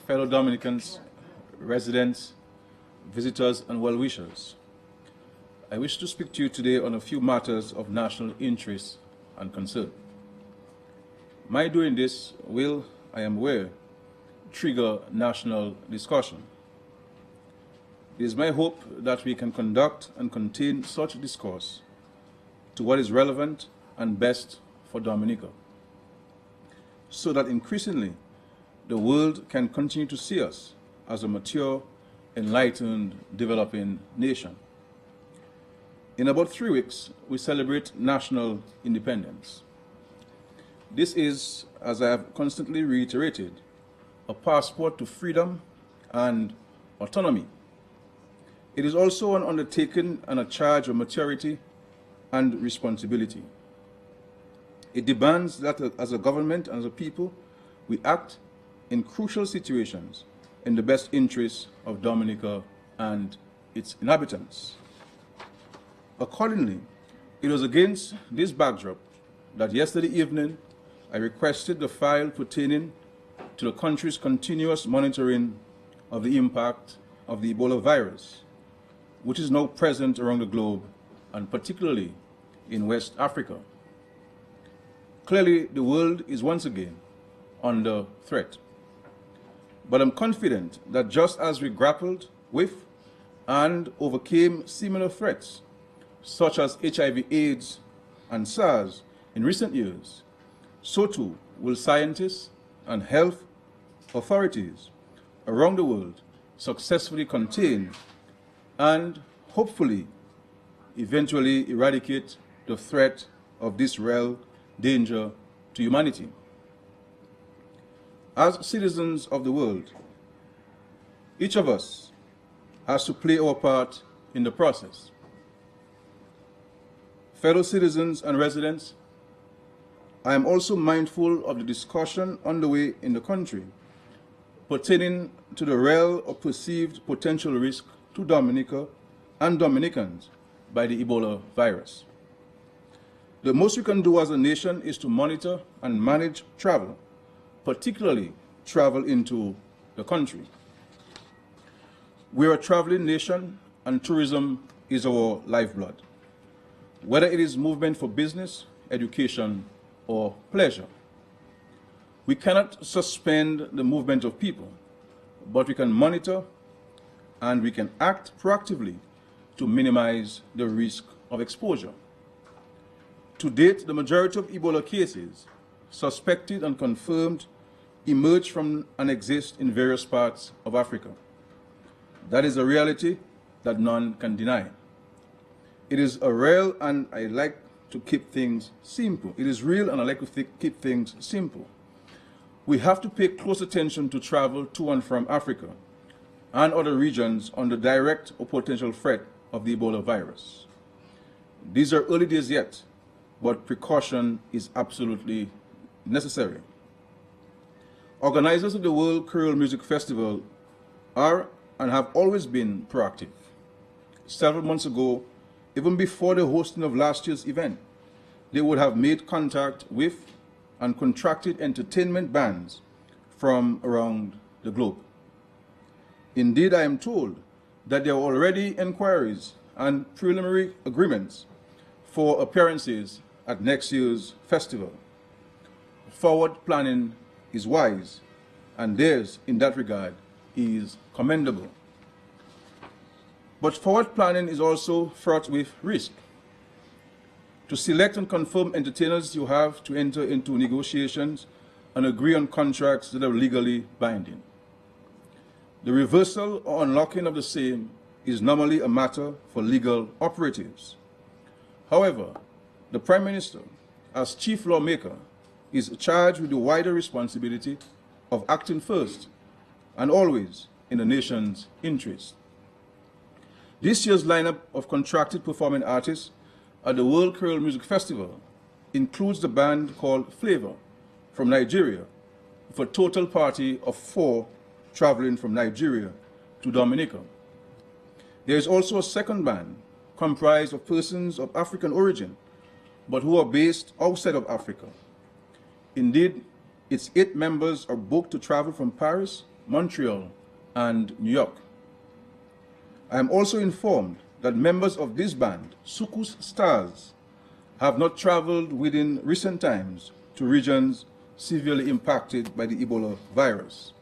fellow Dominicans, residents, visitors, and well-wishers. I wish to speak to you today on a few matters of national interest and concern. My doing this will, I am aware, trigger national discussion. It is my hope that we can conduct and contain such discourse to what is relevant and best for Dominica, so that increasingly the world can continue to see us as a mature, enlightened, developing nation. In about 3 weeks, we celebrate national independence. This is, as I have constantly reiterated, a passport to freedom and autonomy. It is also an undertaking and a charge of maturity and responsibility. It demands that as a government and as a people, we act in crucial situations in the best interests of Dominica and its inhabitants. Accordingly, it was against this backdrop that yesterday evening I requested the file pertaining to the country's continuous monitoring of the impact of the Ebola virus, which is now present around the globe and particularly in West Africa. Clearly, the world is once again under threat. But I'm confident that just as we grappled with and overcame similar threats, such as HIV/AIDS and SARS in recent years, so too will scientists and health authorities around the world successfully contain and hopefully eventually eradicate the threat of this real danger to humanity. As citizens of the world, each of us has to play our part in the process. Fellow citizens and residents, I am also mindful of the discussion underway in the country pertaining to the real or perceived potential risk to Dominica and Dominicans by the Ebola virus. The most we can do as a nation is to monitor and manage travel, particularly travel into the country. We're a traveling nation and tourism is our lifeblood, whether it is movement for business, education, or pleasure. We cannot suspend the movement of people, but we can monitor and we can act proactively to minimize the risk of exposure. To date, the majority of Ebola cases, suspected and confirmed, emerge from and exist in various parts of Africa. That is a reality that none can deny. It is a real, and I like to keep things simple. It is real, and I like to keep things simple. We have to pay close attention to travel to and from Africa and other regions under direct or potential threat of the Ebola virus. These are early days yet, but precaution is absolutely necessary. Organizers of the World Creole Music Festival are and have always been proactive. Several months ago, even before the hosting of last year's event, they would have made contact with and contracted entertainment bands from around the globe. Indeed, I am told that there are already inquiries and preliminary agreements for appearances at next year's festival. Forward planning is wise, and theirs in that regard is commendable. But forward planning is also fraught with risk. To select and confirm entertainers, you have to enter into negotiations and agree on contracts that are legally binding. The reversal or unlocking of the same is normally a matter for legal operatives. However, the Prime Minister, as chief lawmaker, is charged with the wider responsibility of acting first and always in the nation's interest. This year's lineup of contracted performing artists at the World Creole Music Festival includes the band called Flavor from Nigeria, with a total party of 4 traveling from Nigeria to Dominica. There is also a second band comprised of persons of African origin, but who are based outside of Africa. Indeed, its 8 members are booked to travel from Paris Montreal, and New York. I am also informed that members of this band, Suku's Stars, have not traveled within recent times to regions severely impacted by the Ebola virus.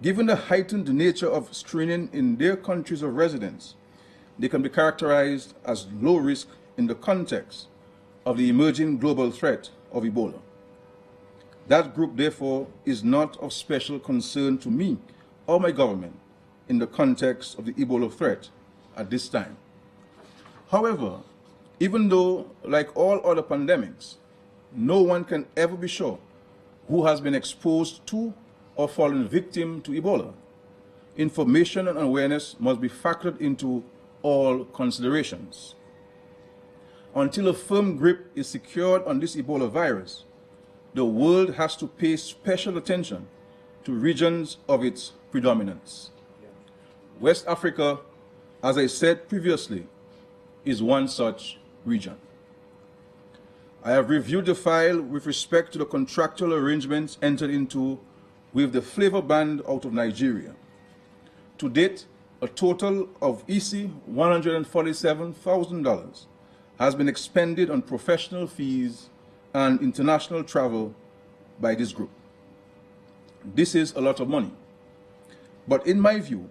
Given the heightened nature of screening in their countries of residence, they can be characterized as low risk in the context of the emerging global threat of Ebola. That group, therefore, is not of special concern to me or my government in the context of the Ebola threat at this time. However, even though, like all other pandemics, no one can ever be sure who has been exposed to or fallen victim to Ebola, information and awareness must be factored into all considerations. Until a firm grip is secured on this Ebola virus, the world has to pay special attention to regions of its predominance. West Africa, as I said previously, is one such region. I have reviewed the file with respect to the contractual arrangements entered into with the Flavor Band out of Nigeria. To date, a total of $147,000 has been expended on professional fees and international travel by this group. This is a lot of money, but in my view,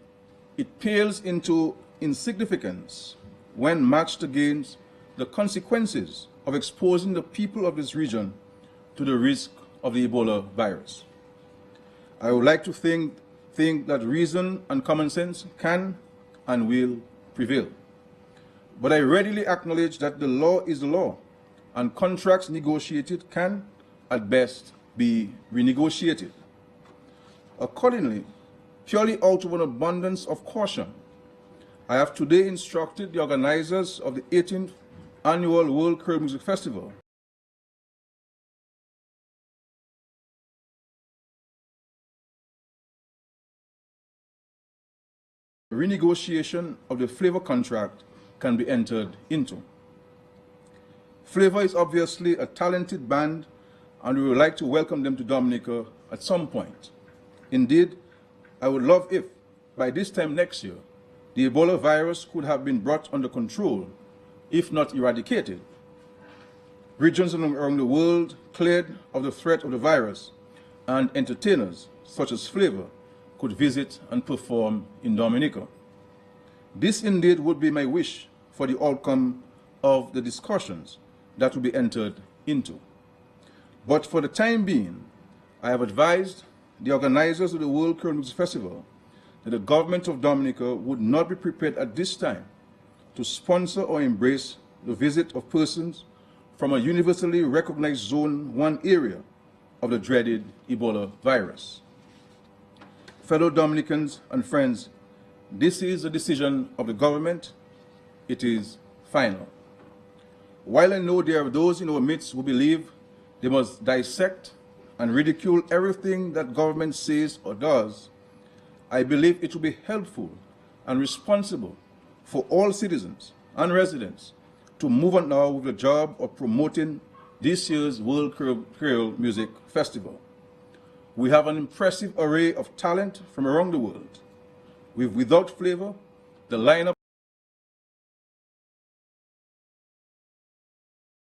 it pales into insignificance when matched against the consequences of exposing the people of this region to the risk of the Ebola virus. I would like to think that reason and common sense can and will prevail. But I readily acknowledge that the law is the law, and contracts negotiated can, at best, be renegotiated. Accordingly, purely out of an abundance of caution, I have today instructed the organizers of the 18th Annual World Creole Music Festival renegotiation of the Flavor contract can be entered into. Flavor is obviously a talented band, and we would like to welcome them to Dominica at some point. Indeed, I would love if, by this time next year, the Ebola virus could have been brought under control, if not eradicated. Regions around the world cleared of the threat of the virus, and entertainers, such as Flavor, could visit and perform in Dominica. This indeed would be my wish for the outcome of the discussions that will be entered into. But for the time being, I have advised the organizers of the World Creole Music Festival that the government of Dominica would not be prepared at this time to sponsor or embrace the visit of persons from a universally recognized Zone 1 area of the dreaded Ebola virus. Fellow Dominicans and friends, this is a decision of the government. It is final. While I know there are those in our midst who believe they must dissect and ridicule everything that government says or does, I believe it will be helpful and responsible for all citizens and residents to move on now with the job of promoting this year's World Creole Music Festival. We have an impressive array of talent from around the world. Without Flavor, the lineup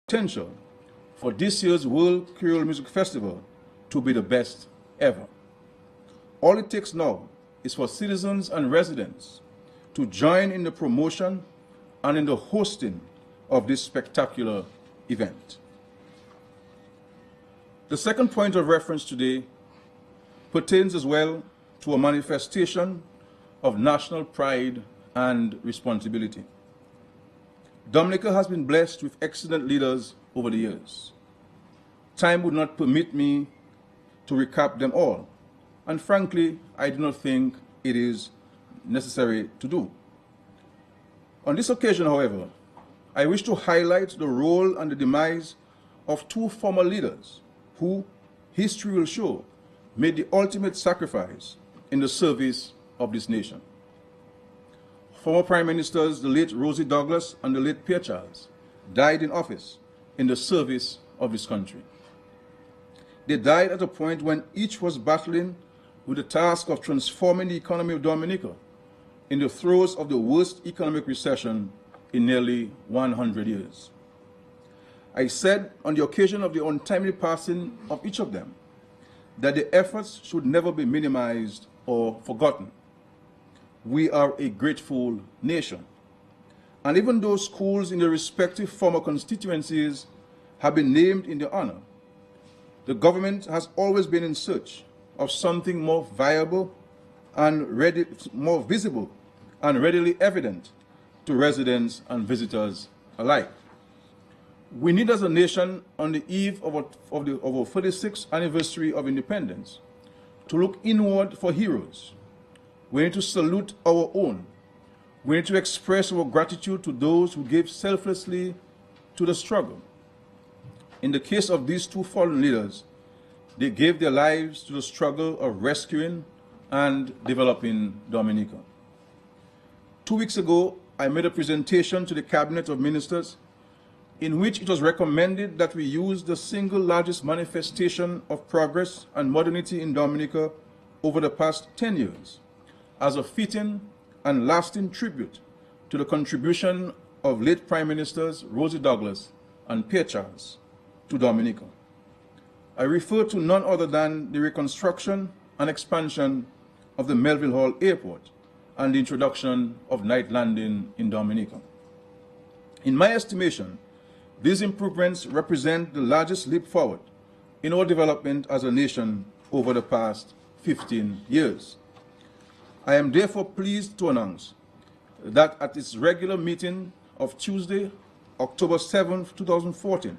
potential for this year's World Creole Music Festival to be the best ever. All it takes now is for citizens and residents to join in the promotion and in the hosting of this spectacular event. The second point of reference today pertains as well to a manifestation of national pride and responsibility. Dominica has been blessed with excellent leaders over the years. Time would not permit me to recap them all, and frankly, I do not think it is necessary to do. On this occasion, however, I wish to highlight the role and the demise of two former leaders who, history will show, made the ultimate sacrifice in the service of this nation. Former Prime Ministers, the late Rosie Douglas and the late Pierre Charles, died in office in the service of this country. They died at a point when each was battling with the task of transforming the economy of Dominica in the throes of the worst economic recession in nearly 100 years. I said on the occasion of the untimely passing of each of them that the efforts should never be minimized or forgotten. We are a grateful nation. And even though schools in the respective former constituencies have been named in their honor, the government has always been in search of something more viable and more visible and readily evident to residents and visitors alike. We need as a nation, on the eve of our 46th anniversary of independence, to look inward for heroes. We need to salute our own. We need to express our gratitude to those who gave selflessly to the struggle. In the case of these two fallen leaders, they gave their lives to the struggle of rescuing and developing Dominica. 2 weeks ago, I made a presentation to the Cabinet of Ministers in which it was recommended that we use the single largest manifestation of progress and modernity in Dominica over the past 10 years as a fitting and lasting tribute to the contribution of late Prime Ministers Rosie Douglas and Pierre Charles to Dominica. I refer to none other than the reconstruction and expansion of the Melville Hall Airport and the introduction of night landing in Dominica. In my estimation, these improvements represent the largest leap forward in our development as a nation over the past 15 years. I am therefore pleased to announce that at its regular meeting of Tuesday, October 7, 2014,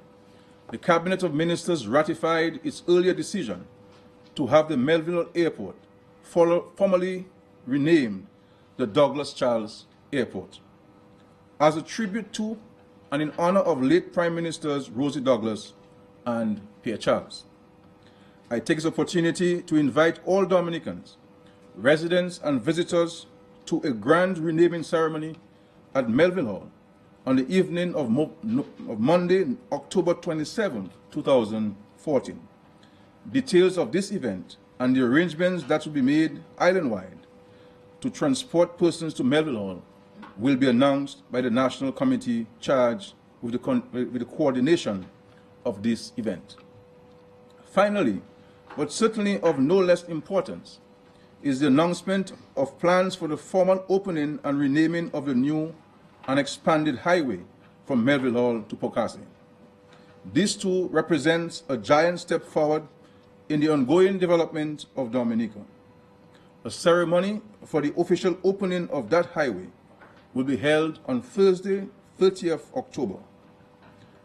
the Cabinet of Ministers ratified its earlier decision to have the Melville Airport formally renamed the Douglas Charles Airport. As a tribute to and in honor of late Prime Ministers Rosie Douglas and Pierre Charles, I take this opportunity to invite all Dominicans, residents and visitors to a grand renaming ceremony at Melville Hall on the evening of Monday, October 27, 2014. Details of this event and the arrangements that will be made island-wide to transport persons to Melville Hall will be announced by the National Committee charged with the coordination of this event. Finally, but certainly of no less importance, is the announcement of plans for the formal opening and renaming of the new and expanded highway from Melville Hall to Pocassing. This too represents a giant step forward in the ongoing development of Dominica. A ceremony for the official opening of that highway will be held on Thursday, 30th October.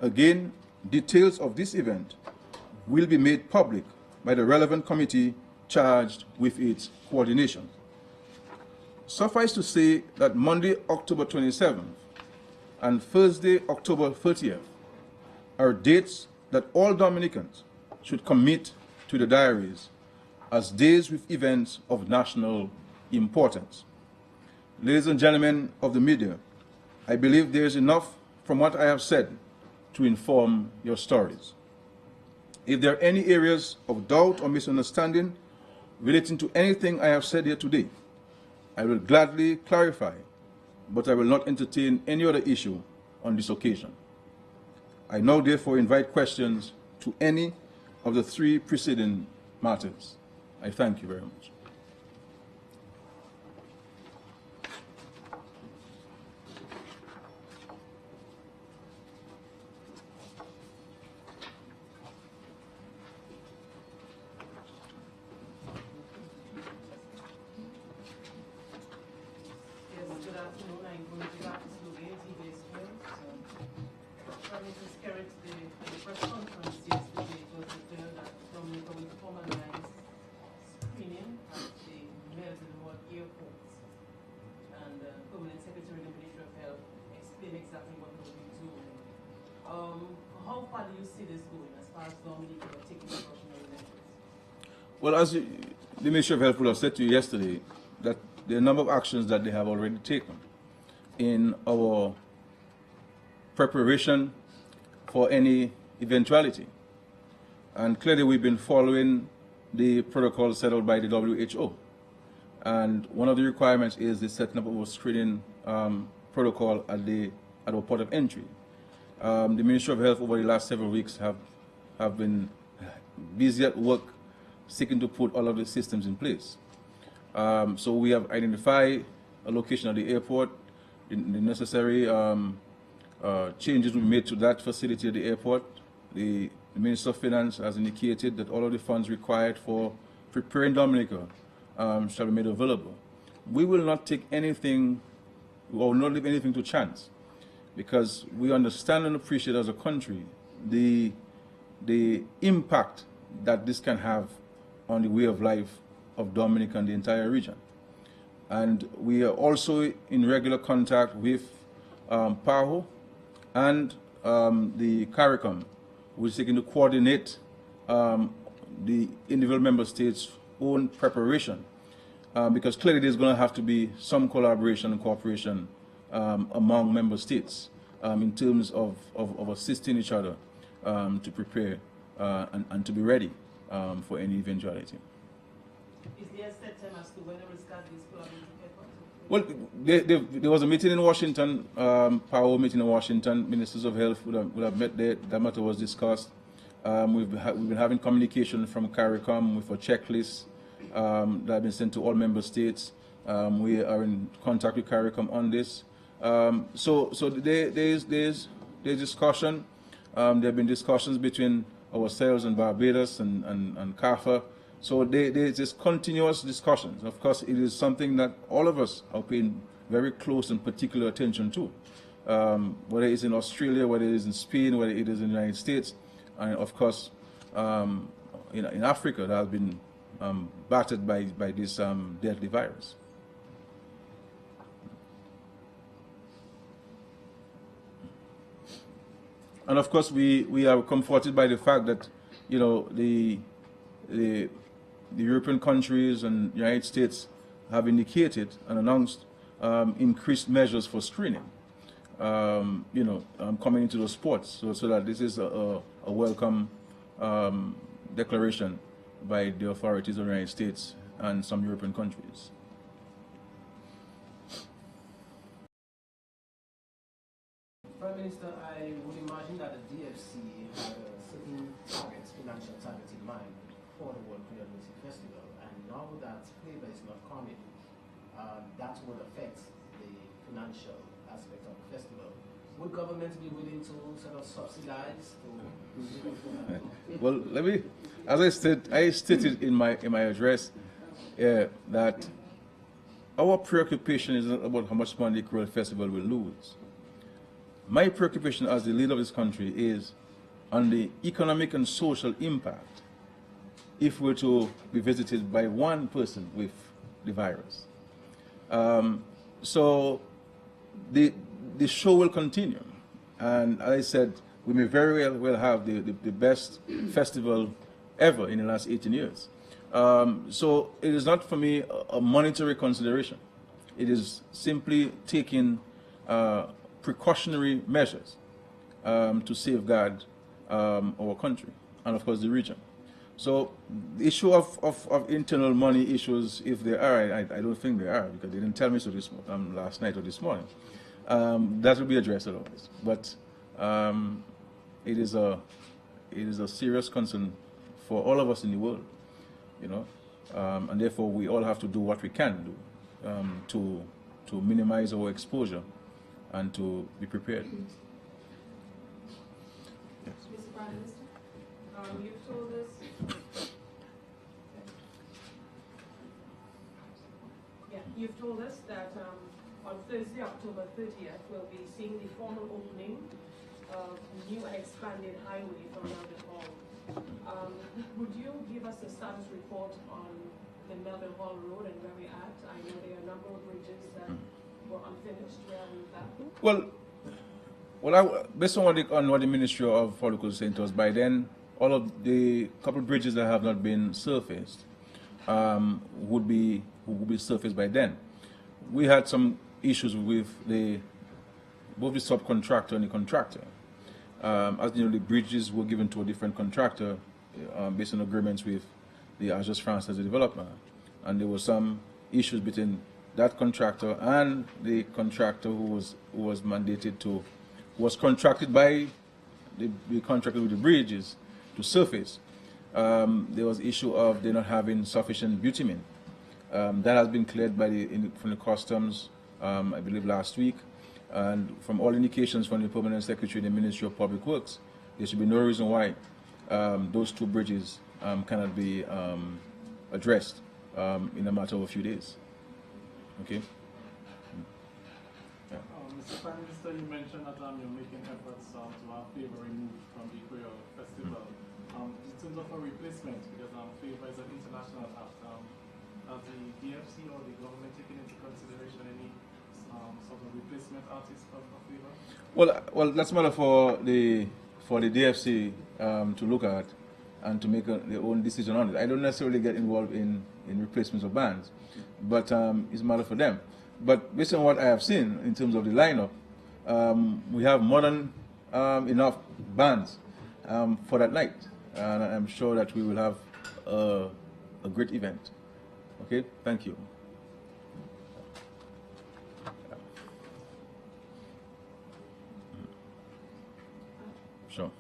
Again, details of this event will be made public by the relevant committee charged with its coordination. Suffice to say that Monday, October 27th and Thursday, October 30th are dates that all Dominicans should commit to the diaries as days with events of national importance. Ladies and gentlemen of the media, I believe there is enough from what I have said to inform your stories. If there are any areas of doubt or misunderstanding relating to anything I have said here today, I will gladly clarify, but I will not entertain any other issue on this occasion. I now therefore invite questions to any of the three preceding matters. I thank you very much. Good afternoon. I'm going to back to Slovenia, TV's Mr. Skerrit, the press conference yesterday was declared that Dominica will formalize screening at the Melville Hall Airport. And Permanent Secretary of the Ministry of Health explained exactly what we'll be doing. How far do you see this going as far as Dominica taking precautionary measures? Well, as the Ministry of Health would have said to you yesterday, that there are a number of actions that they have already taken in our preparation for any eventuality. And clearly we've been following the protocol set out by the WHO. And one of the requirements is the setting up of a screening protocol at our port of entry. The Ministry of Health over the last several weeks have been busy at work seeking to put all of the systems in place. So we have identified a location at the airport. The necessary changes will be made to that facility at the airport. The Minister of Finance has indicated that all of the funds required for preparing Dominica shall be made available. We will not take anything, or not leave anything to chance, because we understand and appreciate as a country the impact that this can have on the way of life of Dominica and the entire region. And we are also in regular contact with PAHO and the CARICOM, which is seeking to coordinate the individual member states' own preparation, because clearly there's going to have to be some collaboration and cooperation among member states in terms of assisting each other to prepare and to be ready for any eventuality. Is there a set time as to when it will start this collaborative effort? Well, there was a meeting in Washington, PAHO meeting in Washington. Ministers of Health would have met there. That matter was discussed. We've been having communication from CARICOM with a checklist that have been sent to all member states. We are in contact with CARICOM on this. So there's discussion. There have been discussions between ourselves and Barbados and CAFA. So there's this continuous discussions. Of course, it is something that all of us are paying very close and particular attention to, whether it's in Australia, whether it is in Spain, whether it is in the United States, and of course in Africa that has been battered by this deadly virus. And of course, we are comforted by the fact that, you know, the European countries and the United States have indicated and announced increased measures for screening, you know, coming into the sports. So that this is a welcome declaration by the authorities of the United States and some European countries. Prime Minister, I would imagine that the DFC had certain targets, financial targets in mind for the World Prayer Music Festival, and now that flavor is not coming, that would affect the financial aspect of the festival. Would government be willing to sort of subsidize? Well, let me, as I stated in my address, that our preoccupation is not about how much money the Creole Festival will lose. My preoccupation as the leader of this country is on the economic and social impact if we're to be visited by one person with the virus. So the show will continue. And as I said, we may very well have the best festival ever in the last 18 years. So it is not for me a monetary consideration. It is simply taking precautionary measures to safeguard our country and of course the region. So the issue of internal money issues, if there are, I don't think there are, because they didn't tell me so last night or this morning. That will be addressed otherwise. But it is a serious concern for all of us in the world, you know, and therefore we all have to do what we can do to minimize our exposure and to be prepared. Yes. Mr. Prime Minister, you've told us. Yeah, you've told us that on Thursday, October 30th, we'll be seeing the formal opening of new and expanded highway from Melville Hall. Would you give us a status report on the Melville Hall Road and where we're at? I know there are a number of bridges that were unfinished. Where are we with that? Well, based on what the Ministry of Public was saying to us, by then, all of the couple of bridges that have not been surfaced would be surfaced by then. We had some issues with both the subcontractor and the contractor. As you know, the bridges were given to a different contractor based on agreements with the Agence Française de Développement, and there were some issues between that contractor and the contractor who was mandated to, was contracted by the contractor with the bridges to surface. There was issue of they not having sufficient bitumen. That has been cleared by from the customs, I believe last week, and from all indications from the Permanent Secretary in the Ministry of Public Works, there should be no reason why those two bridges cannot be addressed in a matter of a few days. Okay. Mr. Prime Minister, you mentioned that you're making efforts to have favor removed from the Creole Festival. In terms of a replacement, because favor is an international act, has the DFC or the government taken into consideration any sort of replacement artist for favor? Well, that's a matter for the DFC to look at and to make their own decision on it. I don't necessarily get involved in replacements of bands, but it's a matter for them. But based on what I have seen in terms of the lineup, we have more than enough bands for that night, and I'm sure that we will have a great event. Okay, thank you. Sure.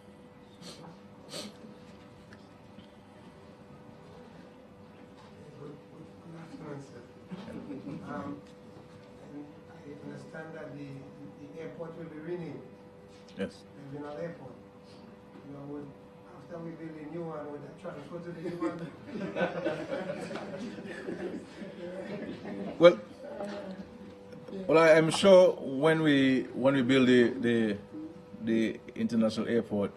I understand that the airport will be renamed. Yes. Regional airport. You know, after we build a new one, would I transfer to the new one? Well, I'm sure when we build the international airport,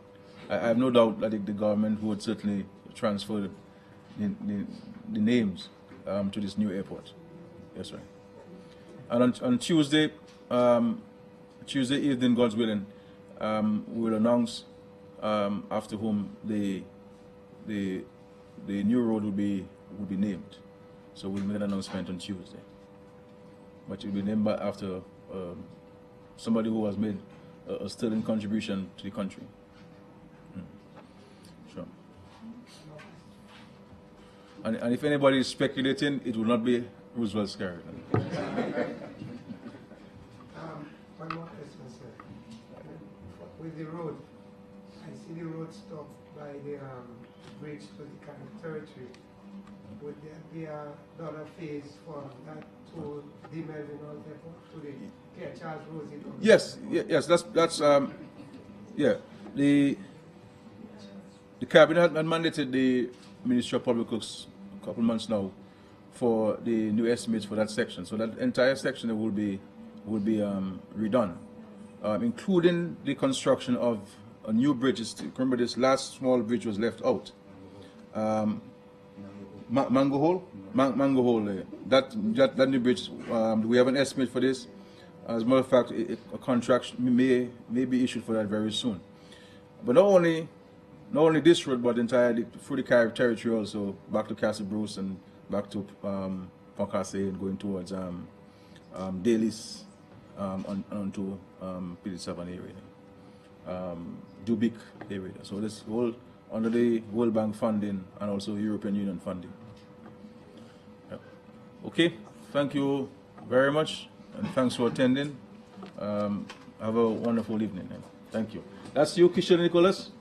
I have no doubt that the government would certainly transfer the names to this new airport. Yes, right. And on Tuesday, Tuesday evening, God's willing, we will announce after whom the new road will be named. So we'll make an announcement on Tuesday. But it will be named after somebody who has made a sterling contribution to the country. Sure. And if anybody is speculating, it will not be Roosevelt Skerrit. One more question, sir. With the road, I see the road stopped by the bridge to the Caribbean territory. Would there be another phase for that to the Melvin Airport to the Charles Rosie? Yes, yes, that's yeah. The cabinet had mandated the Ministry of Public Works a couple months now for the new estimates for that section. So that entire section will be redone, including the construction of a new bridge. Remember, this last small bridge was left out. Mango Hole. That new bridge. We have an estimate for this. As a matter of fact, a contract may be issued for that very soon. But not only this road, but entirely through the Caribbean territory, also back to Castle Bruce and back to Pocasse and going towards Dalis onto P7 area, Dubic area. So this whole under the World Bank funding and also European Union funding. Yep. Okay, thank you very much, and thanks for attending. Have a wonderful evening. Thank you. That's you, Kishel Nicholas.